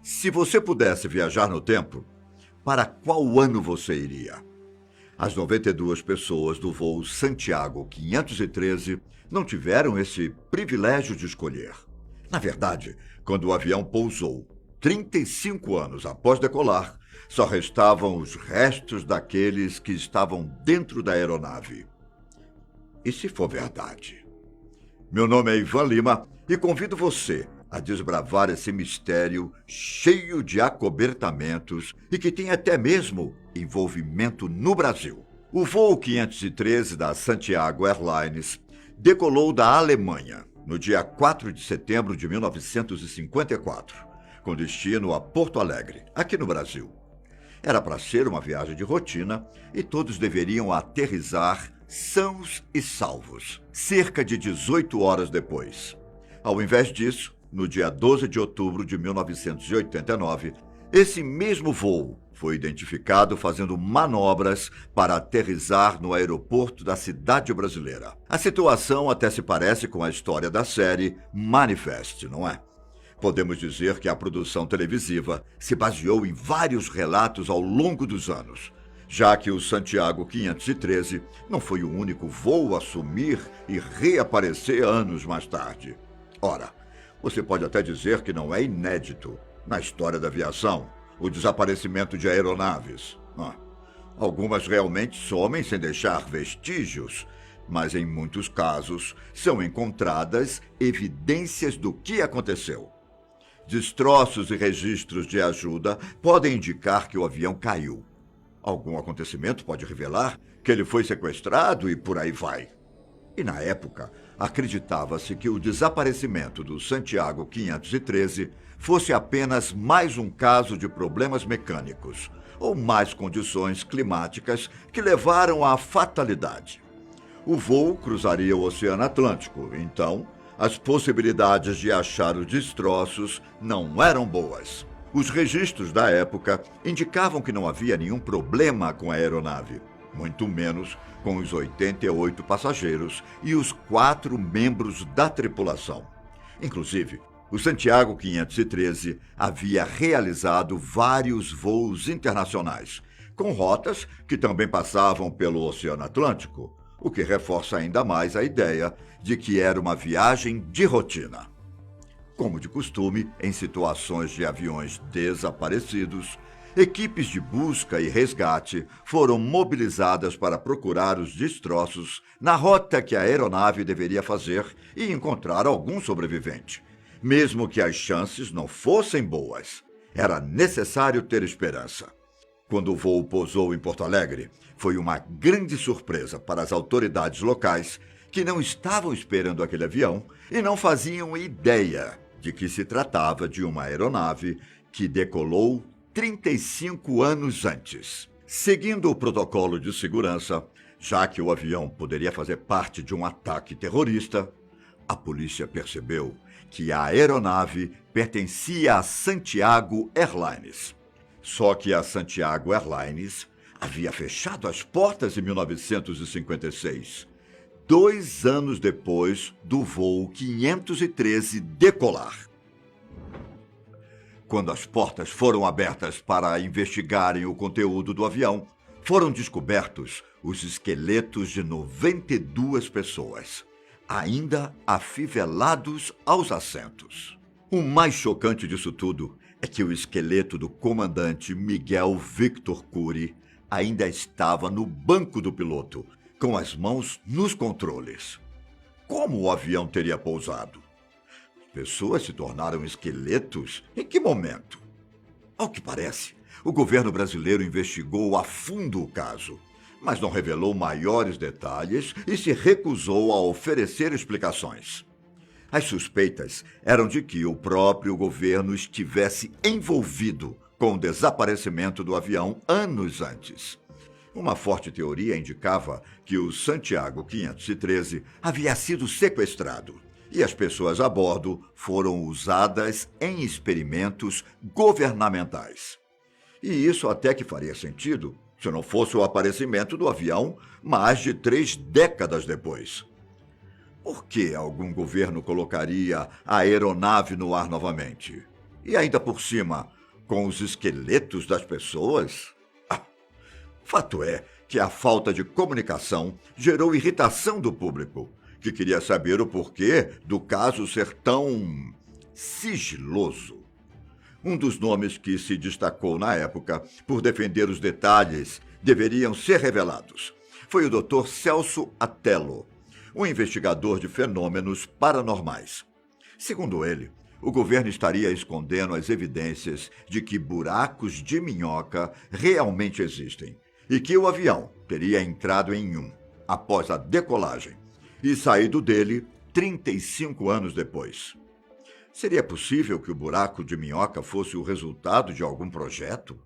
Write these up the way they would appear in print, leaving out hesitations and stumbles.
Se você pudesse viajar no tempo, para qual ano você iria? As 92 pessoas do voo Santiago 513 não tiveram esse privilégio de escolher. Na verdade, quando o avião pousou, 35 anos após decolar, só restavam os restos daqueles que estavam dentro da aeronave. E se for verdade? Meu nome é Ivan Lima e convido você a desbravar esse mistério cheio de acobertamentos e que tem até mesmo envolvimento no Brasil. O voo 513 da Santiago Airlines decolou da Alemanha no dia 4 de setembro de 1954, com destino a Porto Alegre, aqui no Brasil. Era para ser uma viagem de rotina e todos deveriam aterrissar sãos e salvos, cerca de 18 horas depois. Ao invés disso, no dia 12 de outubro de 1989, esse mesmo voo foi identificado fazendo manobras para aterrissar no aeroporto da cidade brasileira. A situação até se parece com a história da série Manifest, não é? Podemos dizer que a produção televisiva se baseou em vários relatos ao longo dos anos, já que o Santiago 513 não foi o único voo a sumir e reaparecer anos mais tarde. Ora, você pode até dizer que não é inédito na história da aviação o desaparecimento de aeronaves. Algumas realmente somem sem deixar vestígios, mas em muitos casos são encontradas evidências do que aconteceu. Destroços e registros de ajuda podem indicar que o avião caiu. Algum acontecimento pode revelar que ele foi sequestrado e por aí vai. E na época, acreditava-se que o desaparecimento do Santiago 513 fosse apenas mais um caso de problemas mecânicos ou mais condições climáticas que levaram à fatalidade. O voo cruzaria o Oceano Atlântico, então as possibilidades de achar os destroços não eram boas. Os registros da época indicavam que não havia nenhum problema com a aeronave, muito menos com os 88 passageiros e os 4 membros da tripulação. Inclusive, o Santiago 513 havia realizado vários voos internacionais, com rotas que também passavam pelo Oceano Atlântico, o que reforça ainda mais a ideia de que era uma viagem de rotina. Como de costume, em situações de aviões desaparecidos, equipes de busca e resgate foram mobilizadas para procurar os destroços na rota que a aeronave deveria fazer e encontrar algum sobrevivente. Mesmo que as chances não fossem boas, era necessário ter esperança. Quando o voo pousou em Porto Alegre, foi uma grande surpresa para as autoridades locais que não estavam esperando aquele avião e não faziam ideia de que se tratava de uma aeronave que decolou 35 anos antes. Seguindo o protocolo de segurança, já que o avião poderia fazer parte de um ataque terrorista, a polícia percebeu que a aeronave pertencia à Santiago Airlines. Só que a Santiago Airlines havia fechado as portas em 1956, 2 anos depois do voo 513 decolar. Quando as portas foram abertas para investigarem o conteúdo do avião, foram descobertos os esqueletos de 92 pessoas, ainda afivelados aos assentos. O mais chocante disso tudo é que o esqueleto do comandante Miguel Victor Cury ainda estava no banco do piloto, com as mãos nos controles. Como o avião teria pousado? Pessoas se tornaram esqueletos? Em que momento? Ao que parece, o governo brasileiro investigou a fundo o caso, mas não revelou maiores detalhes e se recusou a oferecer explicações. As suspeitas eram de que o próprio governo estivesse envolvido com o desaparecimento do avião anos antes. Uma forte teoria indicava que o Santiago 513 havia sido sequestrado e as pessoas a bordo foram usadas em experimentos governamentais. E isso até que faria sentido se não fosse o aparecimento do avião mais de 3 décadas depois. Por que algum governo colocaria a aeronave no ar novamente? E ainda por cima, com os esqueletos das pessoas? Fato é que a falta de comunicação gerou irritação do público, que queria saber o porquê do caso ser tão sigiloso. Um dos nomes que se destacou na época por defender os detalhes deveriam ser revelados foi o Dr. Celso Atello, um investigador de fenômenos paranormais. Segundo ele, o governo estaria escondendo as evidências de que buracos de minhoca realmente existem e que o avião teria entrado em um após a decolagem e saído dele 35 anos depois. Seria possível que o buraco de minhoca fosse o resultado de algum projeto?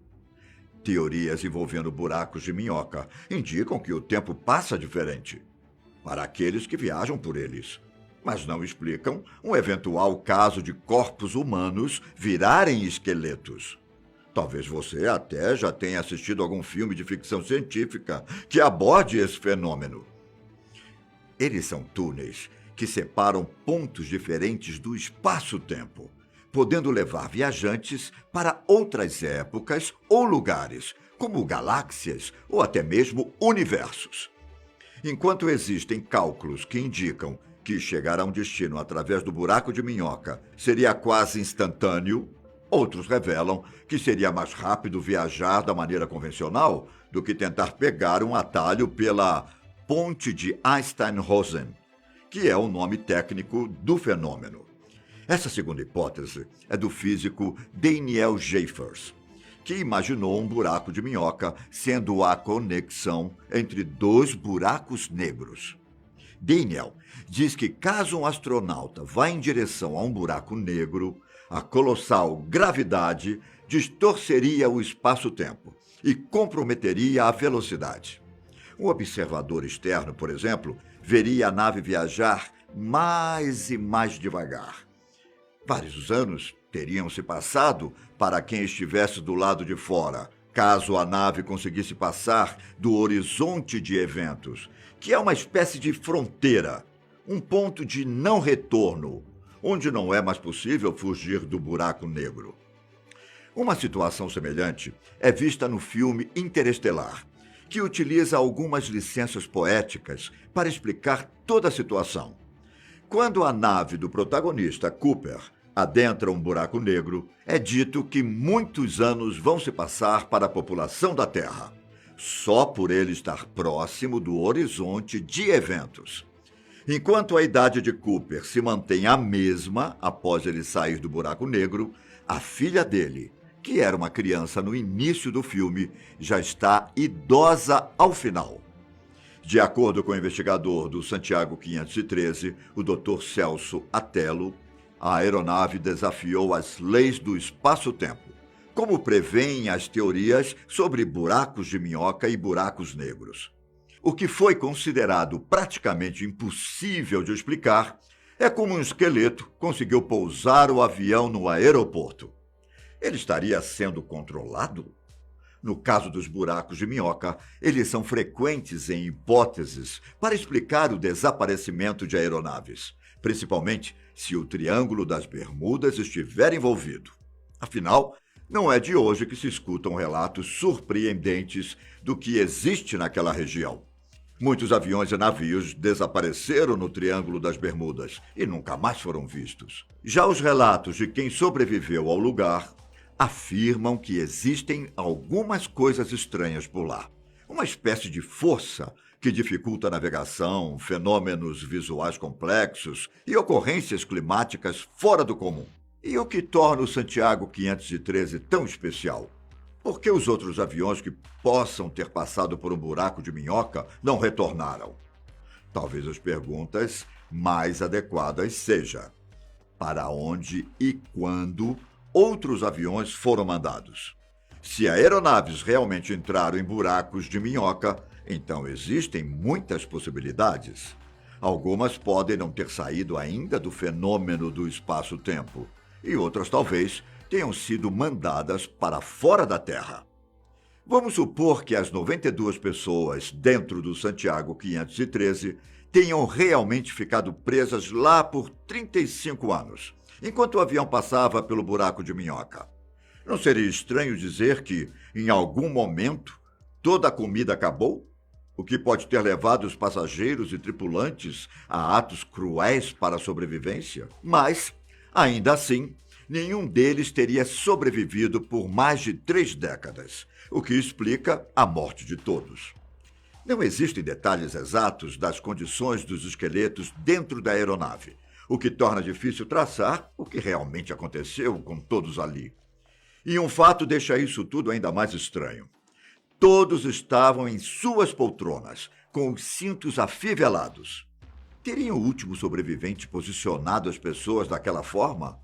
Teorias envolvendo buracos de minhoca indicam que o tempo passa diferente para aqueles que viajam por eles, mas não explicam um eventual caso de corpos humanos virarem esqueletos. Talvez você até já tenha assistido algum filme de ficção científica que aborde esse fenômeno. Eles são túneis que separam pontos diferentes do espaço-tempo, podendo levar viajantes para outras épocas ou lugares, como galáxias ou até mesmo universos. Enquanto existem cálculos que indicam que chegar a um destino através do buraco de minhoca seria quase instantâneo, outros revelam que seria mais rápido viajar da maneira convencional do que tentar pegar um atalho pela Ponte de Einstein-Rosen, que é o nome técnico do fenômeno. Essa segunda hipótese é do físico Daniel Schaeffer, que imaginou um buraco de minhoca sendo a conexão entre dois buracos negros. Daniel diz que caso um astronauta vá em direção a um buraco negro, a colossal gravidade distorceria o espaço-tempo e comprometeria a velocidade. Um observador externo, por exemplo, veria a nave viajar mais e mais devagar. Vários anos teriam se passado para quem estivesse do lado de fora, caso a nave conseguisse passar do horizonte de eventos, que é uma espécie de fronteira, um ponto de não retorno, onde não é mais possível fugir do buraco negro. Uma situação semelhante é vista no filme Interestelar, que utiliza algumas licenças poéticas para explicar toda a situação. Quando a nave do protagonista, Cooper, adentra um buraco negro, é dito que muitos anos vão se passar para a população da Terra, só por ele estar próximo do horizonte de eventos. Enquanto a idade de Cooper se mantém a mesma após ele sair do buraco negro, a filha dele, que era uma criança no início do filme, já está idosa ao final. De acordo com o investigador do Santiago 513, o Dr. Celso Atello, a aeronave desafiou as leis do espaço-tempo, como prevêem as teorias sobre buracos de minhoca e buracos negros. O que foi considerado praticamente impossível de explicar é como um esqueleto conseguiu pousar o avião no aeroporto. Ele estaria sendo controlado? No caso dos buracos de minhoca, eles são frequentes em hipóteses para explicar o desaparecimento de aeronaves, principalmente se o Triângulo das Bermudas estiver envolvido. Afinal, não é de hoje que se escutam relatos surpreendentes do que existe naquela região. Muitos aviões e navios desapareceram no Triângulo das Bermudas e nunca mais foram vistos. Já os relatos de quem sobreviveu ao lugar afirmam que existem algumas coisas estranhas por lá. Uma espécie de força que dificulta a navegação, fenômenos visuais complexos e ocorrências climáticas fora do comum. E o que torna o Santiago 513 tão especial? Por que os outros aviões que possam ter passado por um buraco de minhoca não retornaram? Talvez as perguntas mais adequadas sejam: para onde e quando outros aviões foram mandados? Se aeronaves realmente entraram em buracos de minhoca, então existem muitas possibilidades. Algumas podem não ter saído ainda do fenômeno do espaço-tempo, e outras talvez tenham sido mandadas para fora da Terra. Vamos supor que as 92 pessoas dentro do Santiago 513 tenham realmente ficado presas lá por 35 anos, enquanto o avião passava pelo buraco de minhoca. Não seria estranho dizer que, em algum momento, toda a comida acabou? O que pode ter levado os passageiros e tripulantes a atos cruéis para a sobrevivência? Mas, ainda assim, nenhum deles teria sobrevivido por mais de 3 décadas, o que explica a morte de todos. Não existem detalhes exatos das condições dos esqueletos dentro da aeronave, o que torna difícil traçar o que realmente aconteceu com todos ali. E um fato deixa isso tudo ainda mais estranho. Todos estavam em suas poltronas, com os cintos afivelados. Teria o último sobrevivente posicionado as pessoas daquela forma?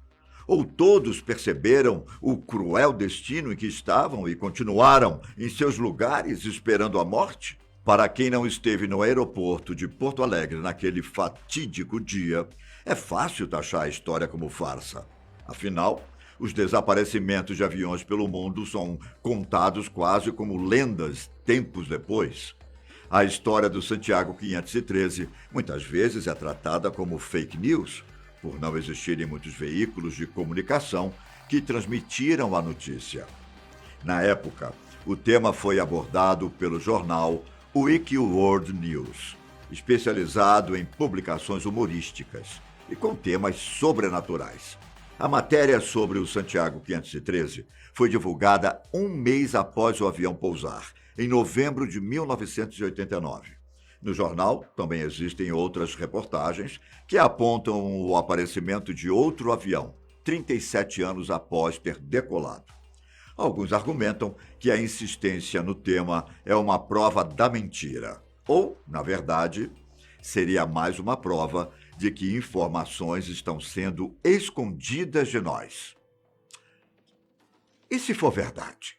Ou todos perceberam o cruel destino em que estavam e continuaram em seus lugares esperando a morte? Para quem não esteve no aeroporto de Porto Alegre naquele fatídico dia, é fácil taxar a história como farsa. Afinal, os desaparecimentos de aviões pelo mundo são contados quase como lendas tempos depois. A história do Santiago 513 muitas vezes é tratada como fake news, por não existirem muitos veículos de comunicação que transmitiram a notícia. Na época, o tema foi abordado pelo jornal Wiki World News, especializado em publicações humorísticas e com temas sobrenaturais. A matéria sobre o Santiago 513 foi divulgada um mês após o avião pousar, em novembro de 1989. No jornal também existem outras reportagens que apontam o aparecimento de outro avião, 37 anos após ter decolado. Alguns argumentam que a insistência no tema é uma prova da mentira, ou, na verdade, seria mais uma prova de que informações estão sendo escondidas de nós. E se for verdade?